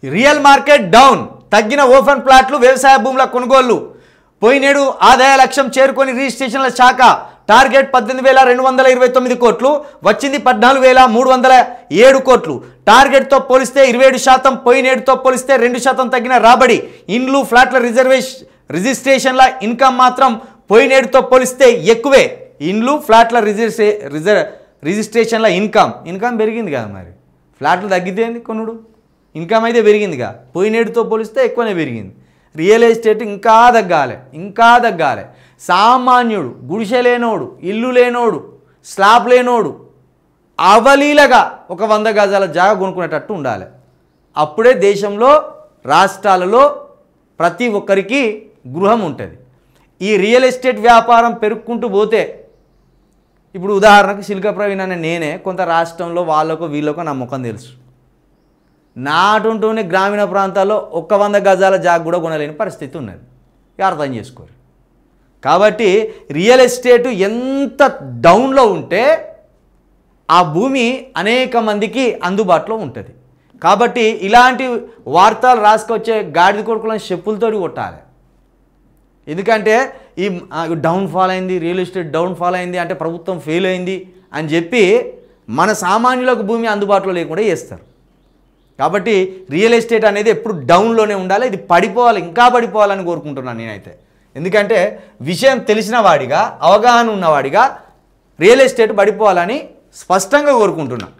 Real market down, తగ్గిన open ప్లాట్లు, వ్యవసాయ భూముల కొనుగోళ్లు. పోయినేడు ఆదాయ లక్ష్యం చేరుకొని రిజిస్ట్రేషన్ల శాఖ టార్గెట్ 18,229 కోట్లు, వచ్చింది 14,307 కోట్లు. టార్గెట్తో పోలిస్తే 27%, పోయినేడుతో పోలిస్తే 2% తగ్గిన రాబడి. ఇండ్లు ఫ్లాట్ల రిజిస్ట్రేషన్ల ఇన్కమ్ మాత్రం పోయినేడుతో పోలిస్తే ఎక్కువే. ఇండ్లు ఫ్లాట్ల రిజిస్ట్రేషన్ల ఇన్కమ్ పెరిగింది కదా, మరి ఫ్లాట్లు తగ్గితే కొనుడు, ఇన్కమ్ అయితే పెరిగిందిగా, పోయినేడుతో పోలిస్తే ఎక్కువనే పెరిగింది. రియల్ ఎస్టేట్ ఇంకా తగ్గాలి. సామాన్యుడు, గుడిసె లేనోడు, ఇల్లు లేనోడు, స్లాబ్ లేనోడు అవలీలగా ఒక 100 గజాల జాగా కొనుక్కునేటట్టు ఉండాలి. అప్పుడే దేశంలో రాష్ట్రాలలో ప్రతి ఒక్కరికి గృహం ఉంటుంది. ఈ రియల్ ఎస్టేట్ వ్యాపారం పెరుక్కుంటూ పోతే, ఇప్పుడు ఉదాహరణకు శిల్క ప్రవీణ్ అనే నేనే కొంత రాష్ట్రంలో వాళ్ళకు వీళ్ళకు నా ముఖం తెలుసు. నాటుంటూనే గ్రామీణ ప్రాంతాల్లో 100 గజాల జాగా కూడా కొనలేని పరిస్థితి ఉన్నది. అర్థం చేసుకోరు. కాబట్టి రియల్ ఎస్టేట్ ఎంత డౌన్లో ఉంటే ఆ భూమి అనేక మందికి అందుబాటులో ఉంటుంది. కాబట్టి ఇలాంటి వార్తలు రాసుకొచ్చే గాడిద కొడుకులను చెప్పులతో కొట్టాలి. ఎందుకంటే ఈ డౌన్ఫాల్ అయింది, రియల్ ఎస్టేట్ డౌన్ఫాల్ అయింది అంటే ప్రభుత్వం ఫెయిల్ అయింది అని చెప్పి మన సామాన్యులకు భూమి అందుబాటులో లేకుండా చేస్తారు. కాబట్టి రియల్ ఎస్టేట్ అనేది ఎప్పుడు డౌన్లోనే ఉండాలి. ఇది పడిపోవాలి, ఇంకా పడిపోవాలని కోరుకుంటున్నాను నేనైతే. ఎందుకంటే విషయం తెలిసిన వాడిగా, అవగాహన ఉన్నవాడిగా రియల్ ఎస్టేట్ పడిపోవాలని స్పష్టంగా కోరుకుంటున్నాను.